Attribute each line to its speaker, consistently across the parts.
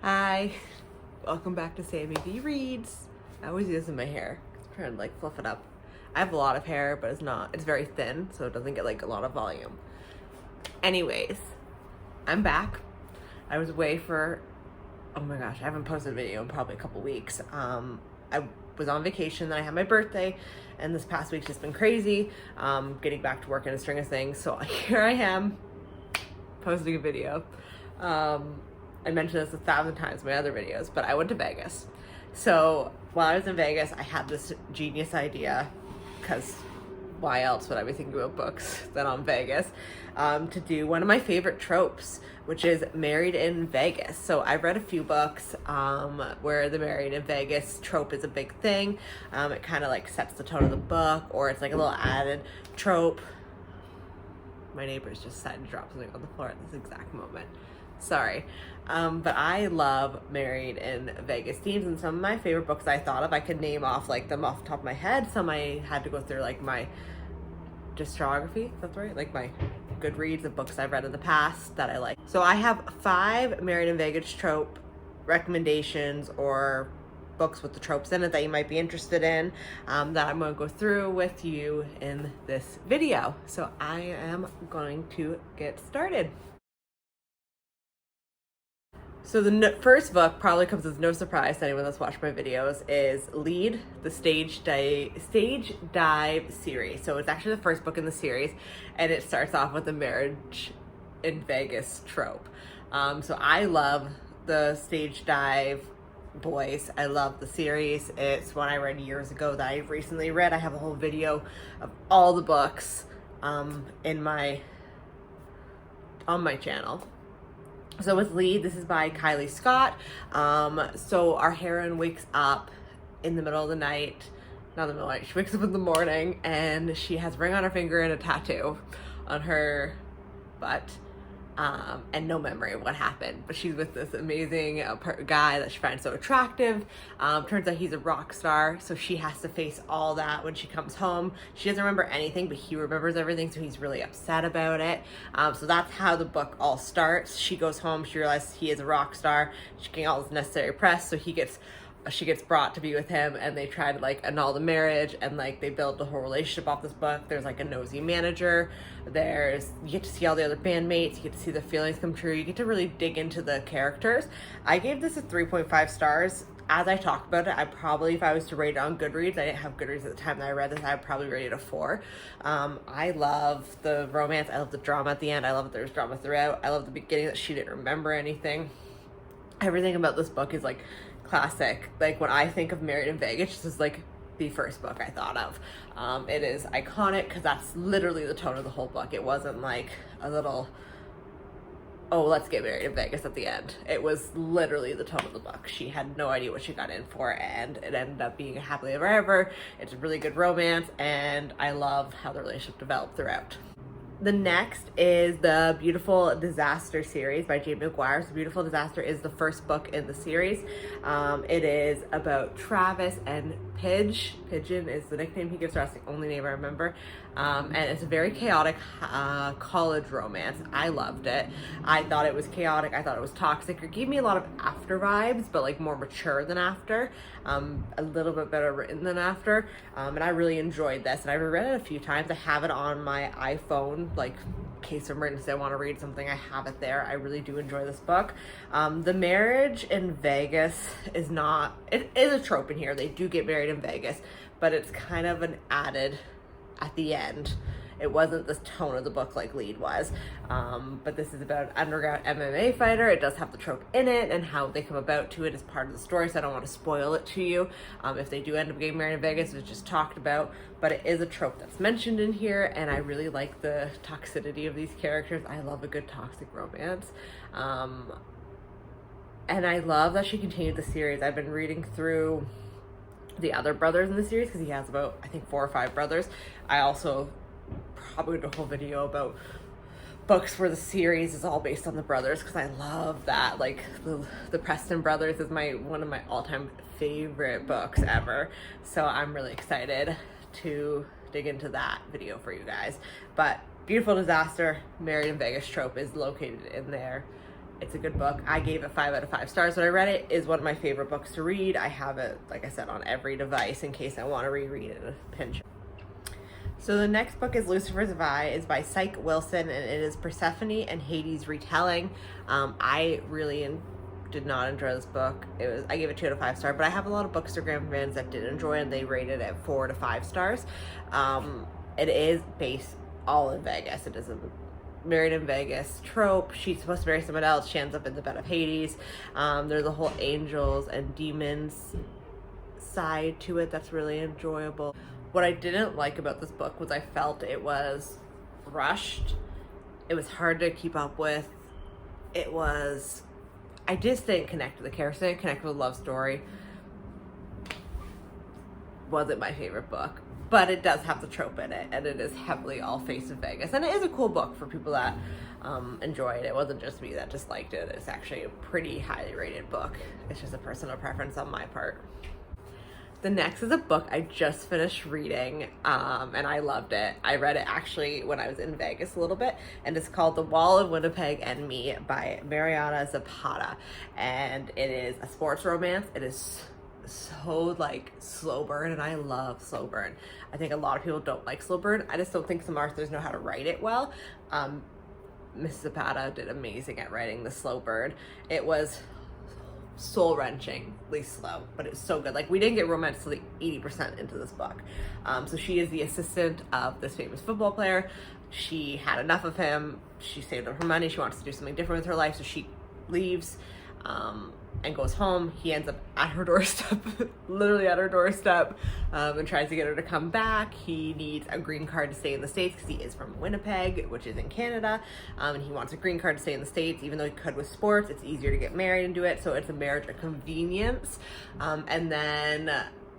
Speaker 1: Hi, welcome back to SamiVReads. I always use in my hair. I'm trying to like fluff it up. I have a lot of hair, but it's very thin, so it doesn't get like a lot of volume. Anyways, I'm back. I was away for, oh my gosh, I haven't posted a video in probably a couple weeks. I was on vacation, then I had my birthday, and this past week's just been crazy. Getting back to work and a string of things. So here I am, posting a video. I mentioned this 1,000 times in my other videos, but I went to Vegas. So while I was in Vegas, I had this genius idea, because why else would I be thinking about books than on Vegas, to do one of my favorite tropes, which is Married in Vegas. So I read a few books where the Married in Vegas trope is a big thing. It kind of like sets the tone of the book, or it's like a little added trope. My neighbors just decided to drop something on the floor at this exact moment. Sorry. But I love Married in Vegas themes, and some of my favorite books I thought of, I could name off like them off the top of my head. Some I had to go through like my discography, that's right, like my Goodreads of books I've read in the past that I like. So I have 5 Married in Vegas trope recommendations, or books with the tropes in it that you might be interested in, that I'm going to go through with you in this video. So I am going to get started. So the first book, probably comes as no surprise to anyone that's watched my videos, is Lead, the Stage Dive series. So it's actually the first book in the series, and it starts off with the Marriage in Vegas trope. So I love the Stage Dive boys. I love the series. It's one I read years ago that I recently read. I have a whole video of all the books on my channel. So with Lead, this is by Kylie Scott. So our heroine wakes up in the middle of the night, not in the middle of the night, she wakes up in the morning, and she has a ring on her finger and a tattoo on her butt, and no memory of what happened. But she's with this amazing guy that she finds so attractive. Turns out he's a rock star, so she has to face all that when she comes home. She doesn't remember anything, but he remembers everything, so he's really upset about it. So that's how the book all starts. She goes home, she realizes he is a rock star, she's getting all this necessary press, so she gets brought to be with him, and they try to like annul the marriage, and like they build the whole relationship off this book. There's like a nosy manager, you get to see all the other bandmates, you get to see the feelings come true, you get to really dig into the characters. I gave this a 3.5 stars. As I talked about it, I probably, if I was to rate it on Goodreads, I didn't have Goodreads at the time that I read this, I'd probably rate it a 4. I love the romance, I love the drama at the end, I love that there's drama throughout, I love the beginning that she didn't remember anything. Everything about this book is like classic. Like when I think of Married in Vegas, this is like the first book I thought of. It is iconic because that's literally the tone of the whole book. It wasn't like a little, oh, let's get married in Vegas at the end. It was literally the tone of the book. She had no idea what she got in for, and it ended up being a happily ever after. It's a really good romance, and I love how the relationship developed throughout. The next is the Beautiful Disaster series by Jamie McGuire. So Beautiful Disaster is the first book in the series. It is about Travis and Pidge. Pigeon is the nickname he gives her. That's the only name I remember. And it's a very chaotic college romance. I loved it. I thought it was chaotic. I thought it was toxic. It gave me a lot of After vibes, but like more mature than After. A little bit better written than After. And I really enjoyed this. And I've read it a few times. I have it on my iPhone, like in case of emergency I want to read something, I have it there. I really do enjoy this book. The Marriage in Vegas is not, it is a trope in here. They do get married in Vegas, but it's kind of an added at the end. It wasn't the tone of the book like Lead was. But this is about an underground MMA fighter. It does have the trope in it, and how they come about to it is part of the story, so I don't want to spoil it to you. If they do end up getting married in Vegas, it's just talked about, but it is a trope that's mentioned in here, and I really like the toxicity of these characters. I love a good toxic romance. And I love that she continued the series. I've been reading through the other brothers in the series, because he has about, I think, 4 or 5 brothers. I also probably did a whole video about books where the series is all based on the brothers, because I love that. Like the Preston brothers is one of my all-time favorite books ever, so I'm really excited to dig into that video for you guys. But Beautiful Disaster, Married in Vegas trope is located in there. It's a good book. I gave it 5 out of 5 stars when I read it. It's one of my favorite books to read. I have it, like I said, on every device in case I want to reread it in a pinch. So the next book is Lucifers Vi. It's by Psych Wilson, and it is Persephone and Hades retelling. I really did not enjoy this book. I gave it 2 out of 5 stars, but I have a lot of Bookstagram fans that did enjoy it, and they rated it 4 to 5 stars. It is based all in Vegas. It is a married in Vegas trope. She's supposed to marry someone else. She ends up in the bed of Hades. There's a whole angels and demons side to it that's really enjoyable. What I didn't like about this book was I felt it was rushed. It was hard to keep up with. I just didn't connect with the characters, didn't connect with the love story. Wasn't my favorite book, but it does have the trope in it, and it is heavily all Face of Vegas, and it is a cool book for people that enjoy it. It wasn't just me that disliked it. It's actually a pretty highly rated book. It's just a personal preference on my part. The next is a book I just finished reading, and I loved it. I read it actually when I was in Vegas a little bit, and it's called The Wall of Winnipeg and Me by Mariana Zapata, and it is a sports romance. It is so like slow burn, and I love slow burn. I think a lot of people don't like slow burn. I just don't think some authors know how to write it well. Mrs. Zapata did amazing at writing the slow burn. It was soul-wrenchingly slow, but it's so good. Like, we didn't get romance till the 80% into this book. So she is the assistant of this famous football player. She had enough of him. She saved up her money. She wants to do something different with her life, so she leaves and goes home. He ends up at her doorstep, literally at her doorstep, and tries to get her to come back. He needs a green card to stay in the States because he is from Winnipeg, which is in Canada, and he wants a green card to stay in the States. Even though he could with sports, it's easier to get married and do it, so it's a marriage of convenience. And then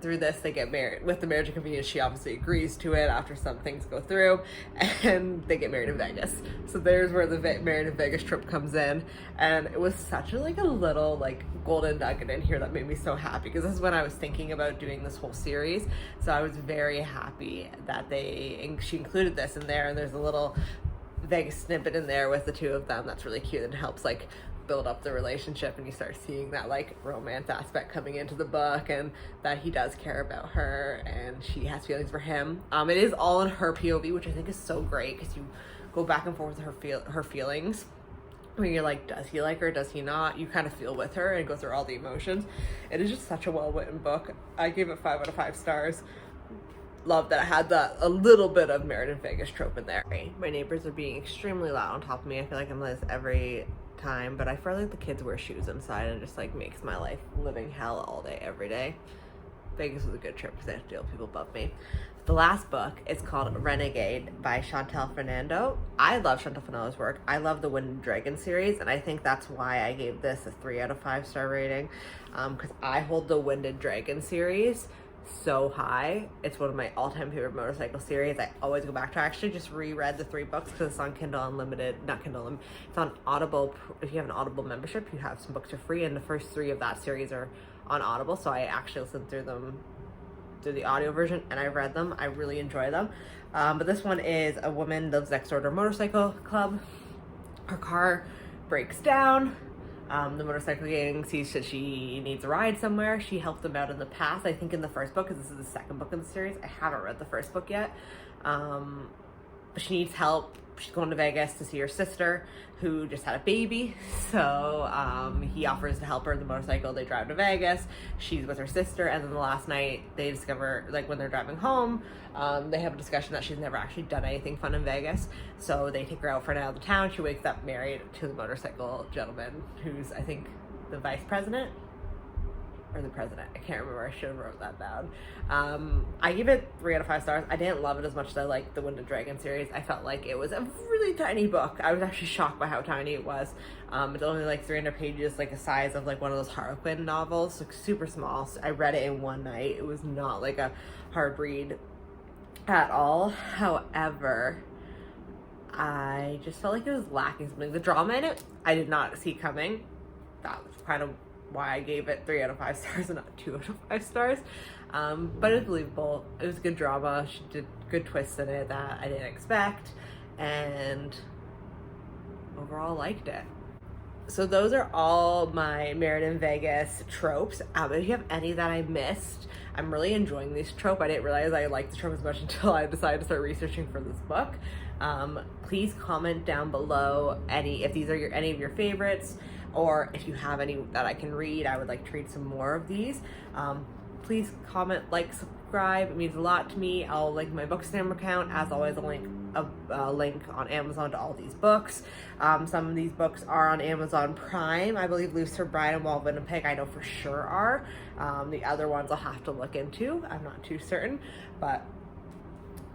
Speaker 1: through this, they get married. With the marriage of convenience, she obviously agrees to it after some things go through, and they get married in Vegas. So there's where the married in Vegas trip comes in, and it was such a little golden nugget in here that made me so happy, because this is when I was thinking about doing this whole series. So I was very happy that she included this in there, and there's a little Vegas snippet in there with the two of them that's really cute and helps build up the relationship, and you start seeing that romance aspect coming into the book, and that he does care about her and she has feelings for him. It is all in her POV, which I think is so great, because you go back and forth with her feelings. When you're like, does he like her, does he not? You kind of feel with her and go through all the emotions. It is just such a well-written book. I gave it 5 out of 5 stars. Love that it had a little bit of married in Vegas trope in there. My neighbors are being extremely loud on top of me. I feel like I'm this every time, but I feel like the kids wear shoes inside, and just makes my life living hell all day, every day. Vegas was a good trip because I have to deal with people above me. The last book is called Renegade by Chantal Fernando. I love Chantal Fernando's work. I love the Wind Dragon series, and I think that's why I gave this a 3 out of 5 star rating, because I hold the Winded Dragon series so high. It's one of my all-time favorite motorcycle series. I always go back to. I actually just reread the 3 books because it's on Kindle Unlimited, not Kindle, it's on Audible. If you have an Audible membership, you have some books for free, and the first 3 of that series are on Audible, so I actually listened through the audio version, and I read them. I really enjoy them. But this one is a woman lives next door to a motorcycle club. Her car breaks down. The motorcycle gang sees that she needs a ride somewhere. She helped them out in the past, I think in the first book, because this is the second book in the series. I haven't read the first book yet. But she needs help. She's going to Vegas to see her sister, who just had a baby. So he offers to help her in the motorcycle. They drive to Vegas. She's with her sister, and then the last night they discover, when they're driving home, they have a discussion that she's never actually done anything fun in Vegas. So they take her out for a night out of the town. She wakes up married to the motorcycle gentleman, who's, I think, the vice president. Or the president. I can't remember. I should have wrote that down. I give it 3 out of 5 stars. I didn't love it as much as I liked the Winded Dragon series. I felt like it was a really tiny book. I was actually shocked by how tiny it was. It's only 300 pages, the size of one of those Harlequin novels, super small. So I read it in one night. It was not a hard read at all. However, I just felt like it was lacking something. The drama in it, I did not see coming. That was kind of why I gave it 3 out of 5 stars and not 2 out of 5 stars. But it was believable. It was good drama. She did good twists in it that I didn't expect, and overall liked it. So those are all my Married in Vegas tropes. If you have any that I missed, I'm really enjoying this trope. I didn't realize I liked the trope as much until I decided to start researching for this book. Please comment down below if these are any of your favorites, or if you have any that I can read. I would like to read some more of these. Please comment, like, subscribe. It means a lot to me. I'll link my Bookstagram account. As always, a link on Amazon to all these books. Some of these books are on Amazon Prime. I believe Lucifer Vi and Wall of Winnipeg, I know for sure are. The other ones I'll have to look into. I'm not too certain. But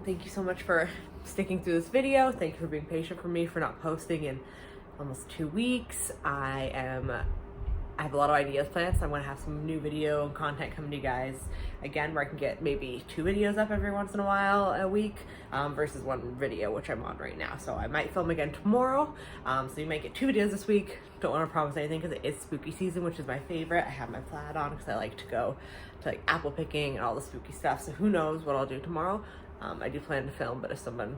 Speaker 1: thank you so much for sticking through this video. Thank you for being patient for me for not posting in almost 2 weeks. I have a lot of ideas planned, so I'm going to have some new video and content coming to you guys again, where I can get maybe 2 videos up every once in a while a week, versus 1 video, which I'm on right now. So I might film again tomorrow, so you might get 2 videos this week. Don't want to promise anything because it is spooky season, which is my favorite. I have my plaid on because I like to go to like apple picking and all the spooky stuff, so who knows what I'll do tomorrow. I do plan to film, but if someone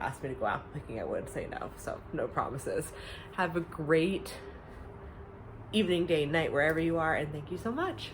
Speaker 1: asked me to go apple picking, I wouldn't say no, so no promises. Have a great evening, day, night, wherever you are, and thank you so much.